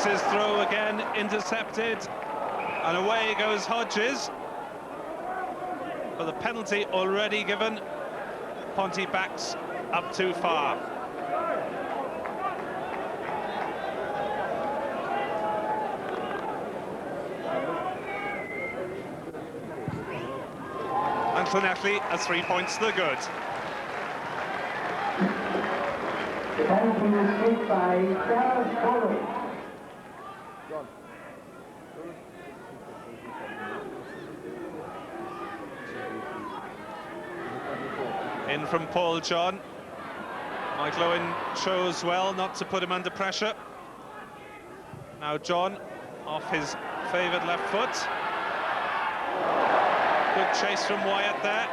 His throw again intercepted, and away goes Hodges. But the penalty already given. Ponty backs up too far. And Llanelli has 3 points to the good. In from Paul John. Michael Owen chose well not to put him under pressure. Now John off his favoured left foot. Good chase from Wyatt there.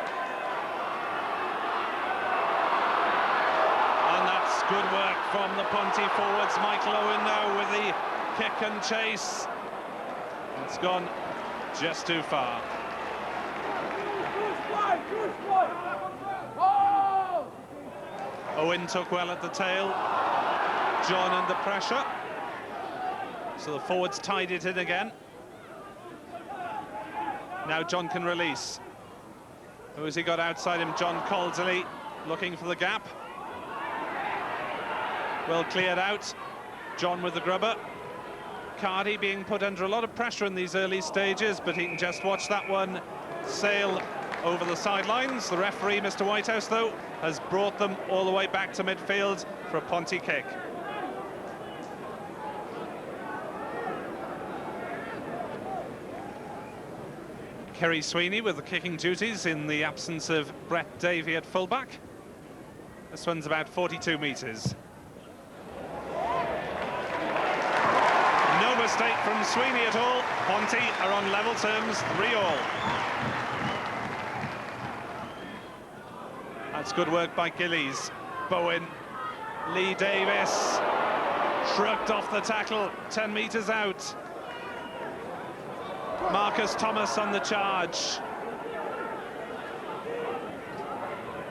And that's good work from the Ponty forwards. Michael Owen now with the kick and chase. It's gone just too far. Owen took well at the tail. John under pressure. So the forwards tied it in again. Now John can release. Who has he got outside him? John Colsley looking for the gap. Well cleared out. John with the grubber. Cardy being put under a lot of pressure in these early stages, but he can just watch that one sail over the sidelines. The referee, Mr. Whitehouse, though, has brought them all the way back to midfield for a Ponty kick. Kerry Sweeney with the kicking duties in the absence of Brett Davey at fullback. This one's about 42 metres. No mistake from Sweeney at all. Ponty are on level terms, 3-all. That's good work by Gillies. Bowen, Lee Davis, shrugged off the tackle, 10 metres out. Marcus Thomas on the charge.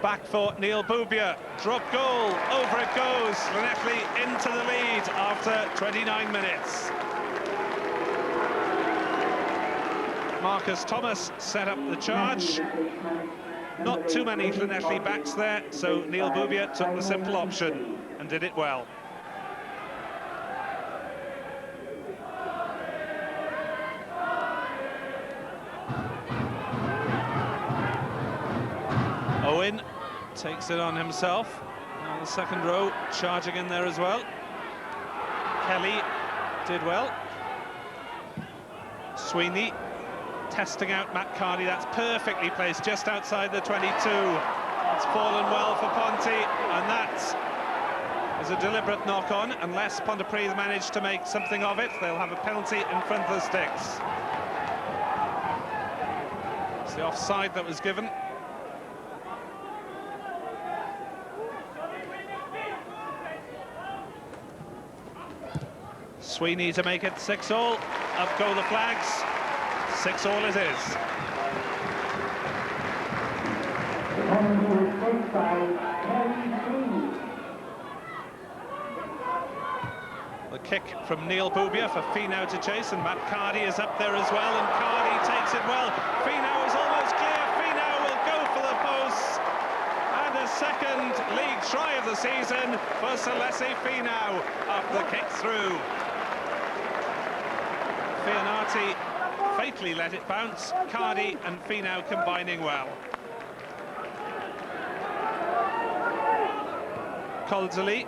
Back for Neil Boubier, drop goal, over it goes. Llanelli into the lead after 29 minutes. Marcus Thomas set up the charge. Not too many Llanelli backs there, so Neil Boubier took the simple option and did it well. Owen takes it on himself. Now the second row charging in there as well. Kelly did well. Sweeney testing out Matt Cardy. That's perfectly placed just outside the 22. It's fallen well for Ponty, and that is a deliberate knock-on. Unless Pontypridd manage to make something of it, they'll have a penalty in front of the sticks. It's the offside that was given. Sweeney to make it 6-all. Up go the flags. 6-all it is. The kick from Neil Boubier for Finau to chase, and Matt Cardy is up there as well, and Cardy takes it well. Finau is almost clear. Finau will go for the post, and a second league try of the season for Celeste Finau after the kick through. Fianati fatally let it bounce. Cardy and Finau combining well. Colsley,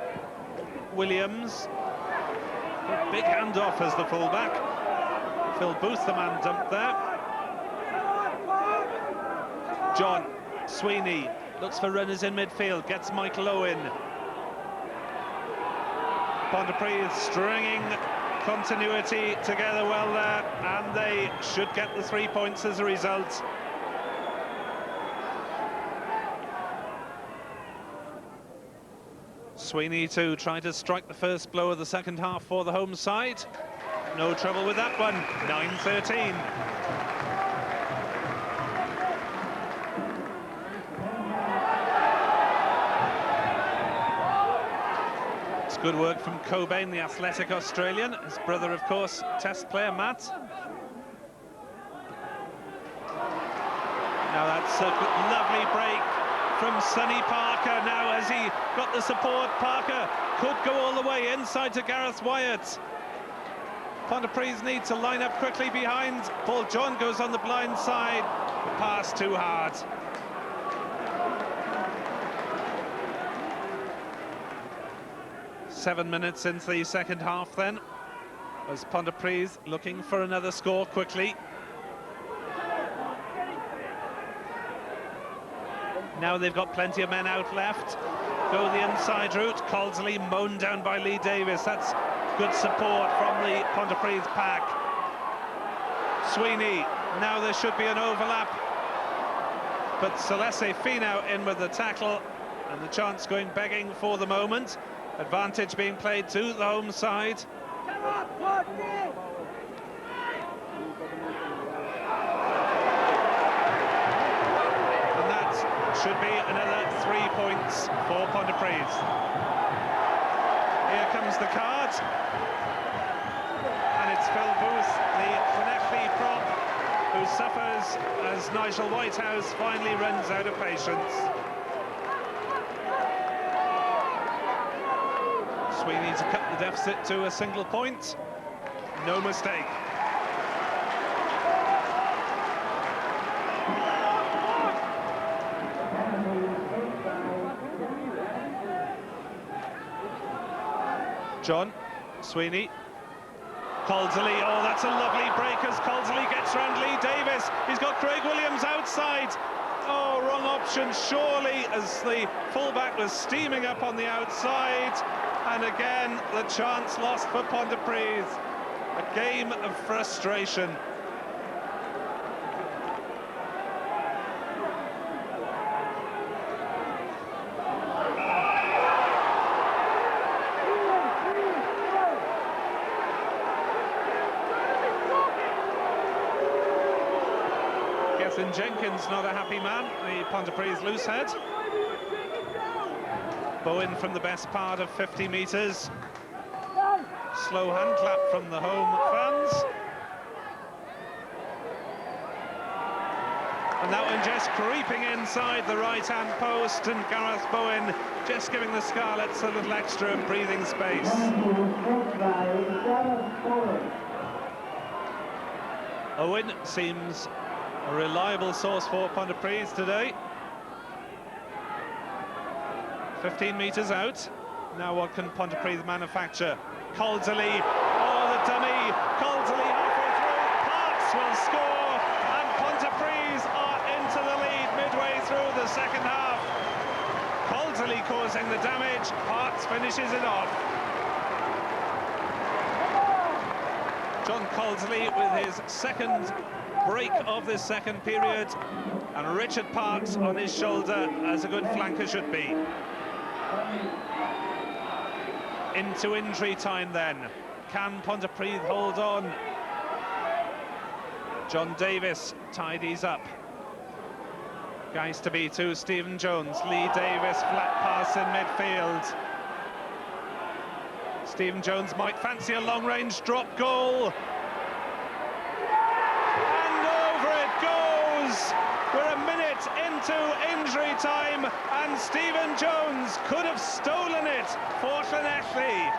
Williams, a big handoff as the fullback. Phil Booth, the man dumped there. John Sweeney looks for runners in midfield, gets Michael Owen. Pontypridd stringing continuity together well there, and they should get the 3 points as a result. Sweeney to try to strike the first blow of the second half for the home side. No trouble with that one. 9-13. Good work from Cobain, the athletic Australian. His brother, of course, Test player Matt. Now that's a lovely break from Sonny Parker. Now has he got the support? Parker could go all the way inside to Gareth Wyatt. Pontypridd need to line up quickly behind. Paul John goes on the blind side. The pass too hard. Seven minutes into the second half then, as Pontypridd looking for another score quickly. Now they've got plenty of men out left. Go the inside route. Colsley mown down by Lee Davis. That's good support from the Pontypridd pack. Sweeney. Now there should be an overlap, but Celeste Finau in with the tackle, and the chance going begging for the moment. Advantage being played to the home side. And that should be another 3 points for Pontypridd. Here comes the card. And it's Phil Booth, the Llanelli prop, who suffers as Nigel Whitehouse finally runs out of patience. Sweeney to cut the deficit to a single point. No mistake. John, Sweeney, Colsley. Oh, that's a lovely break as Colsley gets round Lee Davis. He's got Craig Williams outside. Oh, wrong option, surely, as the fullback was steaming up on the outside. And again, the chance lost for Pontypridd. A game of frustration. Gethin Jenkins not a happy man, the Pontypridd loose head. Bowen from the best part of 50 metres. Slow hand clap from the home fans. And that one just creeping inside the right-hand post, and Gareth Bowen just giving the Scarlets a little extra breathing space. Owen seems a reliable source for Pontypridd today. 15 metres out. Now what can Pontypridd manufacture? Colsley, oh, the dummy. Colsley halfway through. Parks will score, and Pontypridd are into the lead midway through the second half. Colsley causing the damage. Parks finishes it off. John Colsley with his second break of this second period, and Richard Parks on his shoulder, as a good flanker should be. Into injury time then. Can Pontypridd hold on? John Davis tidies up. Guys to be to Stephen Jones. Lee Davis, flat pass in midfield. Stephen Jones might fancy a long-range drop goal. And over it goes! We're a minute into injury time, and Stephen Jones could have stolen it for Llanelli.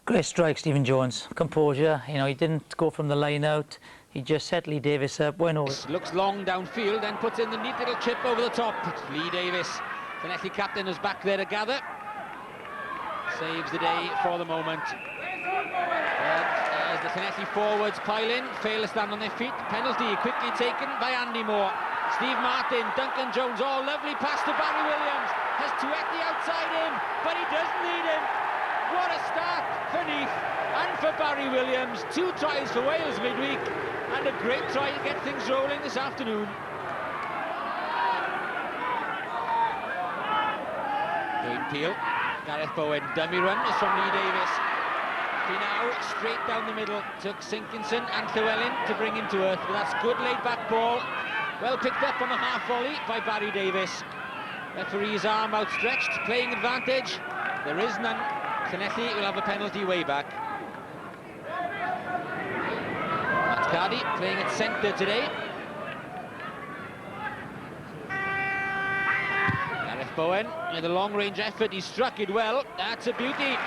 Great strike, Stephen Jones. Composure, you know, he didn't go from the line out. He just set Lee Davis up, went over. Looks long downfield, then puts in the neat little chip over the top. Lee Davis, Llanelli captain, is back there to gather. Saves the day for the moment. As the Llanelli forwards pile in, fail to stand on their feet. Penalty quickly taken by Andy Moore. Steve Martin, Duncan Jones, all lovely pass to Barry Williams. Has Tuetti outside him, but he doesn't need him. What a start for Neath and for Barry Williams. 2 tries for Wales midweek, and a great try to get things rolling this afternoon. Dwayne Peel, Gareth Bowen, dummy run is from Lee Davis. Finau straight down the middle, took Sinkinson and Llewellyn to bring him to earth, but that's good laid back ball. Well picked up on the half volley by Barry Davies. Referee's arm outstretched, playing advantage. There is none. Llanelli will have a penalty way back. Matt Cardy playing at centre today. Gareth Bowen with a long-range effort. He struck it well. That's a beauty.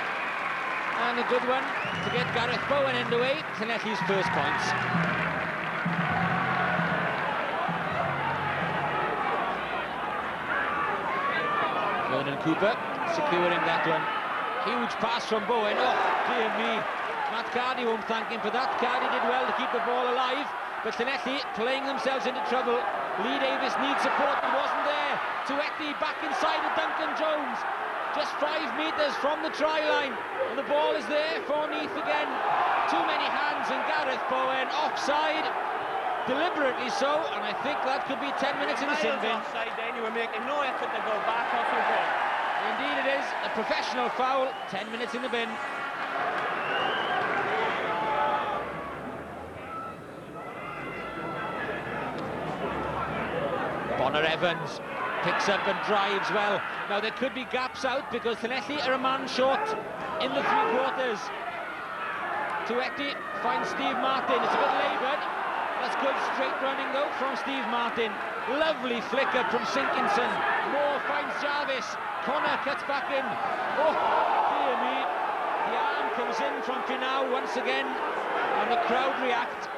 And a good one to get Gareth Bowen underway. Llanelli's first points. Vernon Cooper securing that one. Huge pass from Bowen. Oh, dear me. Matt Cardy won't thank him for that. Cardy did well to keep the ball alive, but Llanelli playing themselves into trouble. Lee Davies needs support, but wasn't there. Tuetti back inside of Duncan Jones. Just 5 metres from the try line, and the ball is there for Neath again. Too many hands, and Gareth Bowen offside. Deliberately so, and I think that could be 10 minutes in the sin bin. Offside then, you were making no effort to go back off your ball. Indeed it is, a professional foul, 10 minutes in the bin. Bonner Evans picks up and drives well. Now there could be gaps out because Llanelli are a man short in the 3/4. Tuetti finds Steve Martin, it's a bit laboured. That's good straight running though from Steve Martin. Lovely flicker from Sinkinson. Moore finds Jarvis. Connor cuts back in. Oh, dear me. The arm comes in from Finau once again, and the crowd react.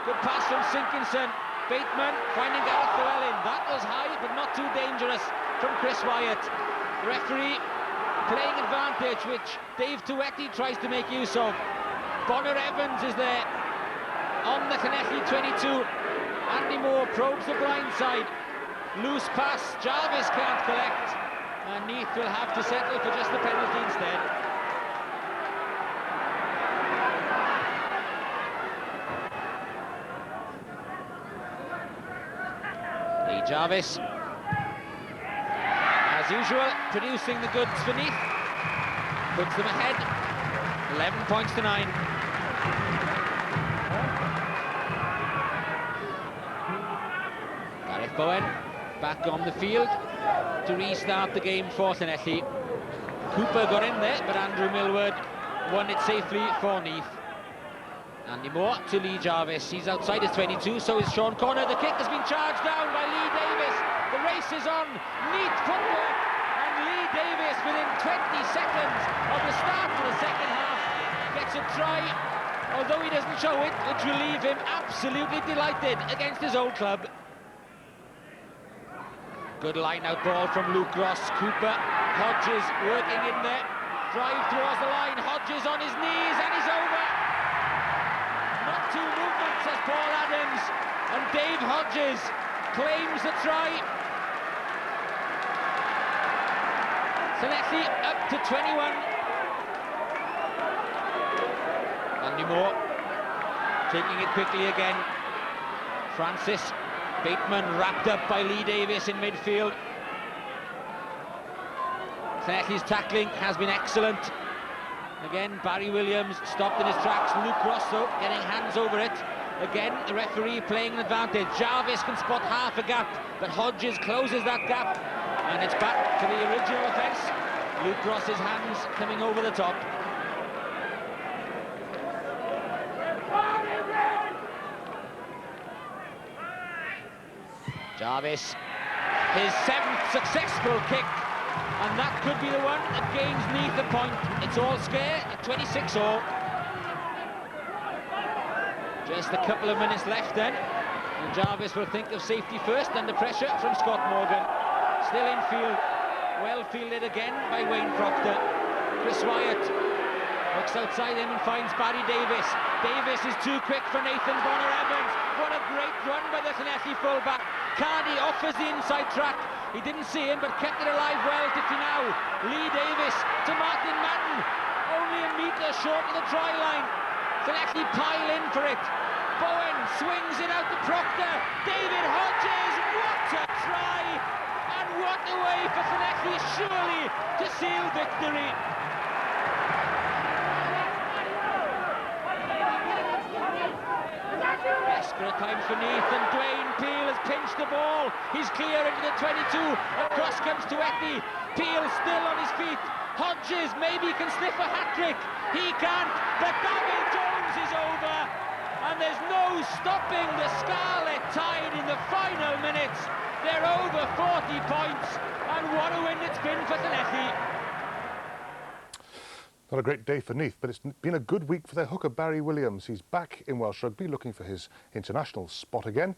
Good pass from Sinkinson. Bateman finding Gareth Llewellyn. That was high, but not too dangerous from Chris Wyatt. The referee playing advantage, which Dave Tuetti tries to make use of. Bonner Evans is there on the Llanelli 22. Andy Moore probes the blind side. Loose pass. Jarvis can't collect. And Neath will have to settle for just the penalty instead. Lee Jarvis, as usual, producing the goods for Neath. Puts them ahead, 11 points to 9. Gareth Bowen back on the field to restart the game for Llanelli. Cooper got in there, but Andrew Millward won it safely for Neath. Andy Moore to Lee Jarvis. He's outside his 22, so is Sean Connor. The kick has been charged down by Lee Davies. The race is on. Neat footwork, and Lee Davies, within 20 seconds of the start of the second half, gets a try, although he doesn't show it, which will leave him absolutely delighted against his old club. Good line-out ball from Luke Ross. Cooper, Hodges working in there. Drive towards the line. Hodges on his knees, and he's over. Not two movements, says Paul Adams. And Dave Hodges claims the try. Llanelli up to 21. Andy Moore taking it quickly again. Francis Bateman wrapped up by Lee Davies in midfield. Llanelli's tackling has been excellent. Again, Barry Williams stopped in his tracks. Luke Ross, though, getting hands over it. Again, the referee playing an advantage. Jarvis can spot half a gap, but Hodges closes that gap. And it's back to the original offence. Luke Ross's hands coming over the top. Jarvis, his 7th successful kick, and that could be the one that gains Neath a point. It's all square at 26-all. Just a couple of minutes left then, and Jarvis will think of safety first under pressure from Scott Morgan. Still in field, well fielded again by Wayne Proctor. Chris Wyatt looks outside him and finds Barry Davies. Davies is too quick for Nathan Bonner Evans. What a great run by the Llanelli fullback. Cardy offers the inside track. He didn't see him, but kept it alive well to Finau. Lee Davies to Martin Madden. Only a metre short of the try line. Llanelli pile in for it. Bowen swings it out to Proctor. David Hodges, what a try! And what a way for Llanelli, surely, to seal victory. Best Bit of time for Neath, and Dwayne Peel has pinched the ball. He's clear into the 22. Across comes to Etty. Peel still on his feet. Hodges maybe can sniff a hat-trick. He can't, but David Jones is over. And there's no stopping the Scarlet Tide in the final minutes. They're over 40 points. And what a win it's been for Llanelli. Not a great day for Neath, but it's been a good week for their hooker Barry Williams. He's back in Welsh rugby looking for his international spot again,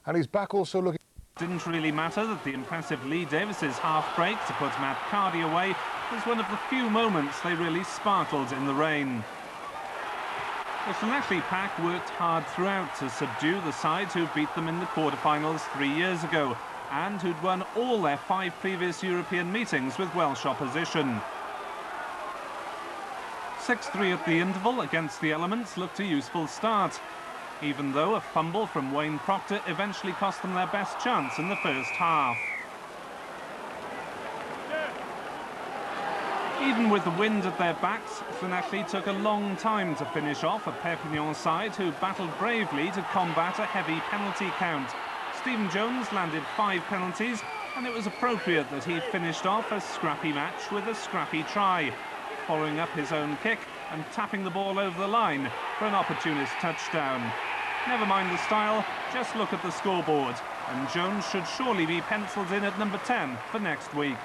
and he's back also looking... Didn't really matter that the impressive Lee Davis's half break to put Matt Cardy away was one of the few moments they really sparkled in the rain. The Llanelli pack worked hard throughout to subdue the sides who beat them in the quarterfinals 3 years ago and who'd won all their 5 previous European meetings with Welsh opposition. 6-3 at the interval against the Elements looked a useful start, even though a fumble from Wayne Proctor eventually cost them their best chance in the first half. Even with the wind at their backs, Llanelli took a long time to finish off a Perpignan side who battled bravely to combat a heavy penalty count. Stephen Jones landed 5 penalties, and it was appropriate that he finished off a scrappy match with a scrappy try, following up his own kick and tapping the ball over the line for an opportunist touchdown. Never mind the style, just look at the scoreboard, and Jones should surely be penciled in at number 10 for next week.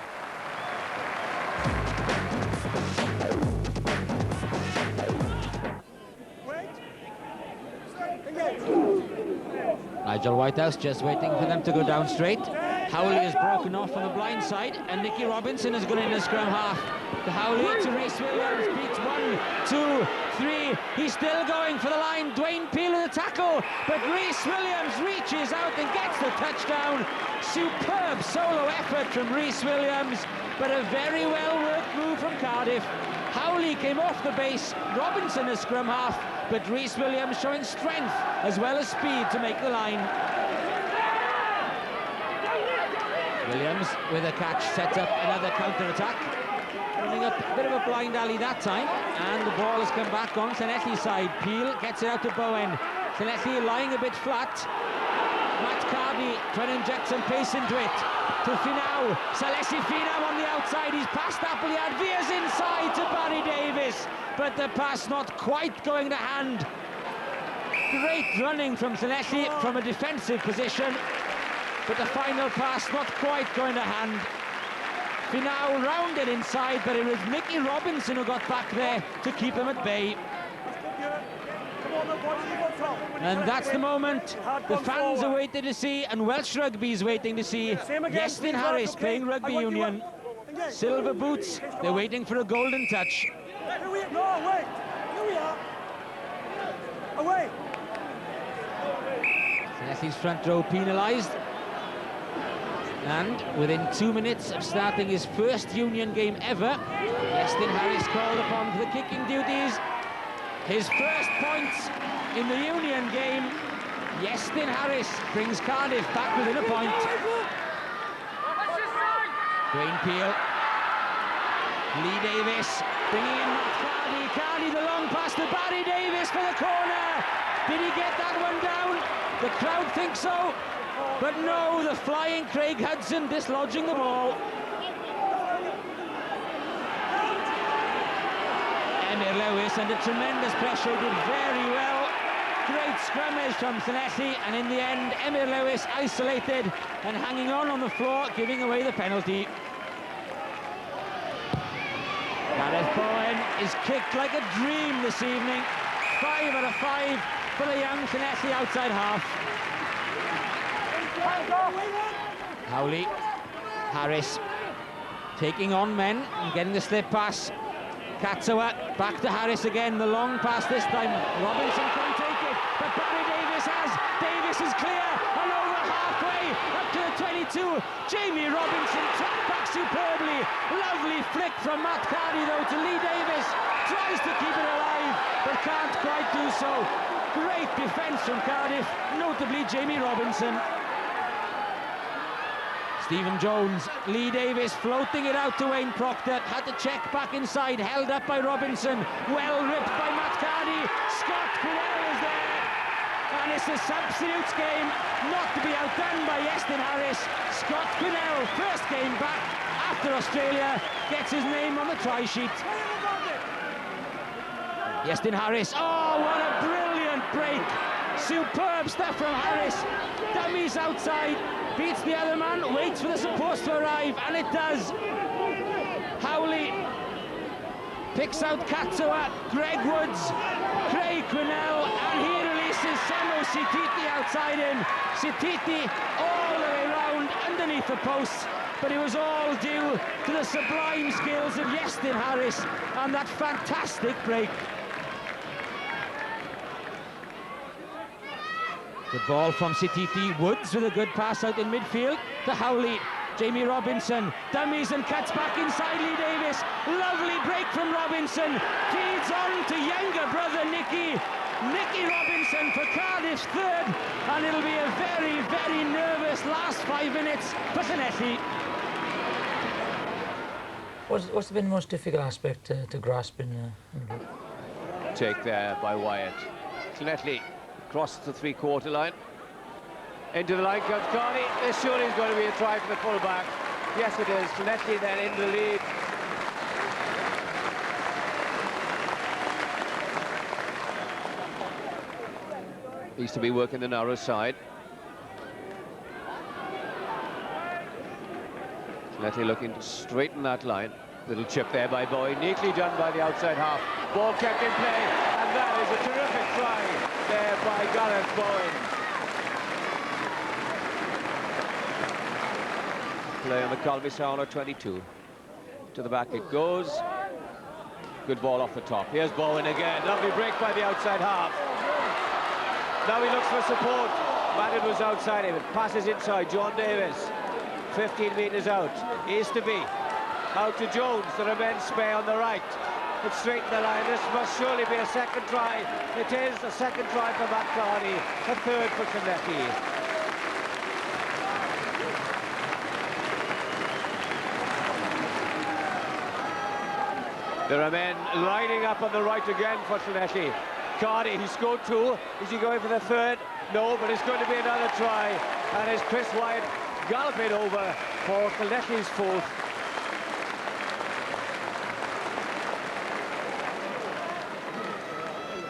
Nigel Whitehouse just waiting for them to go down straight. Howley has broken off on the blind side, and Nicky Robinson has gone in the scrum half. To Howley, to Rhys Williams, beats 1, 2, 3. He's still going for the line. Dwayne Peel with the tackle, but Rhys Williams reaches out and gets the touchdown. Superb solo effort from Rhys Williams, but a very well-worked move from Cardiff. Howley came off the base, Robinson a scrum half, but Rhys Williams showing strength as well as speed to make the line. Williams with a catch sets up another counter-attack. Running up a bit of a blind alley that time, and the ball has come back on Llanelli's side. Peel gets it out to Bowen. Llanelli lying a bit flat. Matt Cardy trying to inject some pace into it. To Finau. Salesi Finau on the outside. He's past Appleyard. Veers inside to Barry Davis, but the pass not quite going to hand. Great running from Llanelli from a defensive position, but the final pass not quite going to hand. Finau rounded inside, but it was Nicky Robinson who got back there to keep him at bay. And that's the moment the fans are waiting to see, and Welsh Rugby is waiting to see. Iestyn Harris playing rugby union. Silver boots, they're waiting for a golden touch. Llanelli's front row penalised. And within 2 minutes of starting his first union game ever, Iestyn Harris called upon for the kicking duties. His first points in the union game. Iestyn Harris brings Cardiff back within a point. Dwayne Peel. Lee Davis bringing in Cardy. Cardy the long pass to Barry Davis for the corner. Did he get that one down? The crowd thinks so. But no, the flying Craig Hudson dislodging the ball. Emyr Lewis under tremendous pressure did very well. Great scrummage from Llanelli, and in the end, Emyr Lewis isolated and hanging on the floor, giving away the penalty. Gareth Bowen is kicked like a dream this evening. 5 out of 5 for the young Llanelli outside half. Howley, Harris taking on men and getting the slip pass. Katsawa back to Harris again, the long pass this time. Robinson can't take it, but Barry Davis has. Davis is clear and over halfway up to the 22. Jamie Robinson tracked back superbly. Lovely flick from Matt Cardy though to Lee Davis. Tries to keep it alive, but can't quite do so. Great defence from Cardiff, notably Jamie Robinson. Stephen Jones, Lee Davis floating it out to Wayne Proctor, had to check back inside, held up by Robinson, well ripped by Matt Cardy. Scott Crewell is there. and it's a substitutes game, not to be outdone by Iestyn Harris. Scott Quinnell, first game back after Australia, gets his name on the try sheet. Iestyn Harris, oh, what a brilliant break. Superb stuff from Harris. Dummies outside, beats the other man, waits for the supports to arrive, and it does. Howley picks out Katsua, Greg Woods, Craig Quinnell, and he releases Semo Sititi outside him. Sititi all the way round underneath the posts, but it was all due to the sublime skills of Iestyn Harris and that fantastic break. Good ball from Sititi. Woods with a good pass out in midfield to Howley. Jamie Robinson dummies and cuts back inside Lee Davis. Lovely break from Robinson. Feeds on to younger brother Nicky Robinson for Cardiff's third, and it'll be a very, very nervous last 5 minutes for Llanelli. What's been the most difficult aspect to grasp in Take there by Wyatt. Llanelli across the three-quarter line. Into the line comes Carney. This surely is going to be a try for the full-back. Yes, it is. Llanelli then in the lead. Needs to be working the narrow side. Llanelli looking to straighten that line. Little chip there by Bowie. Neatly done by the outside half. Ball kept in play. And that is a terrific try there by Gareth Bowen. Play on the Calvi-Sauna 22. To the back it goes. Good ball off the top. Here's Bowen again. Lovely break by the outside half. Now he looks for support. Madden was outside him. It passes inside. John Davis. 15 metres out. Easterby. Out to Jones. There are men spare on the right. But straighten the line. This must surely be a second try. It is a second try for Matt Carney. A third for Llanelli. There are men lining up on the right again for Llanelli. Carney, he scored two. Is he going for the third? No, but it's going to be another try. And it's Chris Wyatt galloping over for Llanelli's fourth.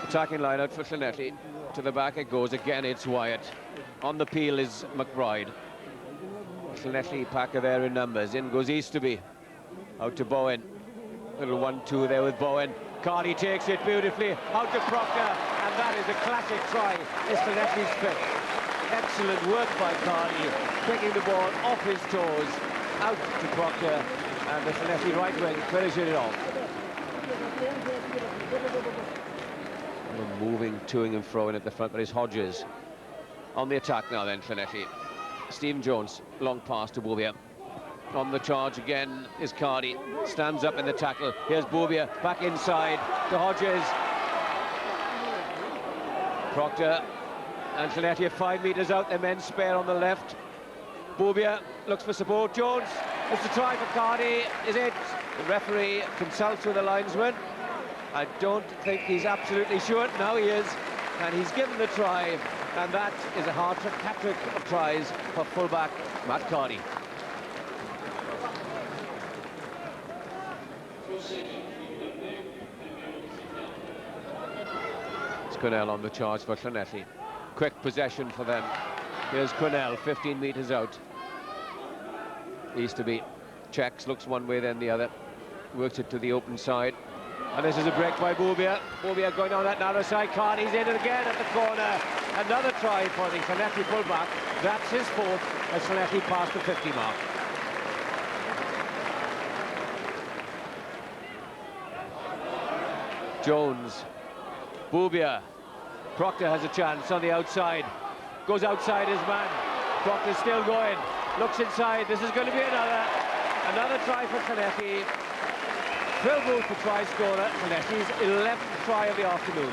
Attacking line out for Llanelli. To the back it goes again. It's Wyatt. On the peel is McBride. Llanelli pack of there in numbers. In goes Easterby. Out to Bowen. Little 1-2 there with Bowen. Carney takes it beautifully out to Proctor, and that is a classic try. It's Llanelli's fifth. Excellent work by Carney, picking the ball off his toes, out to Proctor, and the Llanelli right wing finishing it off. Moving, toing and throwing at the front, but it's Hodges on the attack now then, Llanelli. Stephen Jones, long pass to Bobia. On the charge again is Carney. Stands up in the tackle. Here's Bobia back inside to Hodges. Proctor and Llanelli are 5 metres out. Their men spare on the left. Bobia looks for support. Jones, it's a try for Carney. Is it? The referee consults with the linesman. I don't think he's absolutely sure. Now he is. And he's given the try. And that is a hat-trick of tries for fullback Matt Carney. It's Quinnell on the charge for Llanelli. Quick possession for them. Here's Quinnell, 15 metres out. Easterby checks, looks one way then the other. Works it to the open side. And this is a break by Bobia. Bobia going on that narrow side. Carney's in it again at the corner. Another try for the Llanelli fullback. That's his fourth as Llanelli passed the 50 mark. Jones, Bobia, Proctor has a chance on the outside, goes outside his man, Proctor's still going, looks inside, this is going to be another try for Llanelli. Phil Booth, the try scorer, Llanelli's 11th try of the afternoon.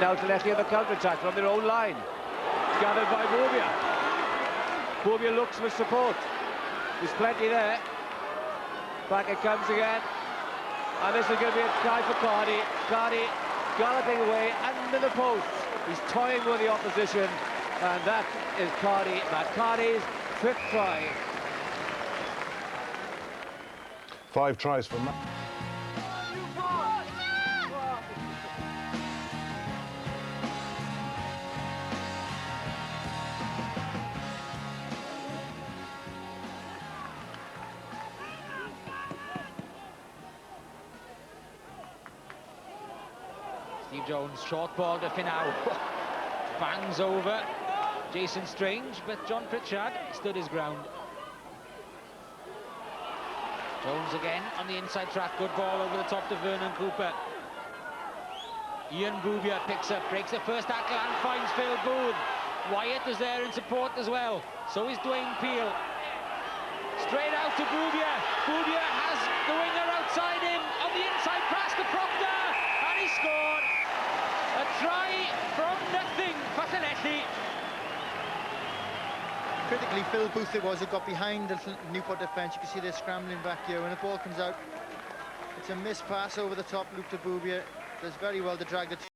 Now Llanelli on the counter-attack from their own line, gathered by Bobia. Bobia looks for support. There's plenty there. Back it comes again. And this is going to be a try for Cardi. Cardi galloping away under the post. He's toying with the opposition, and that is Cardi. Matt Cardi's 5th try. 5 tries for Matt. Steve Jones, short ball to Finau. Bangs over Jason Strange, but John Pritchard stood his ground. Jones again on the inside track, good ball over the top to Vernon Cooper. Ian Bouvier picks up, breaks the first tackle and finds Phil Booth. Wyatt is there in support as well, so is Dwayne Peel. Straight out to Bouvier. Bouvier has the winger outside him, on the inside pass to Proctor, and he scored. A try from nothing for Llanelli. Critically, Phil Booth it was who got behind the Newport defence. You can see they're scrambling back here. When the ball comes out, it's a missed pass over the top loop to Bouvier. Does very well to drag the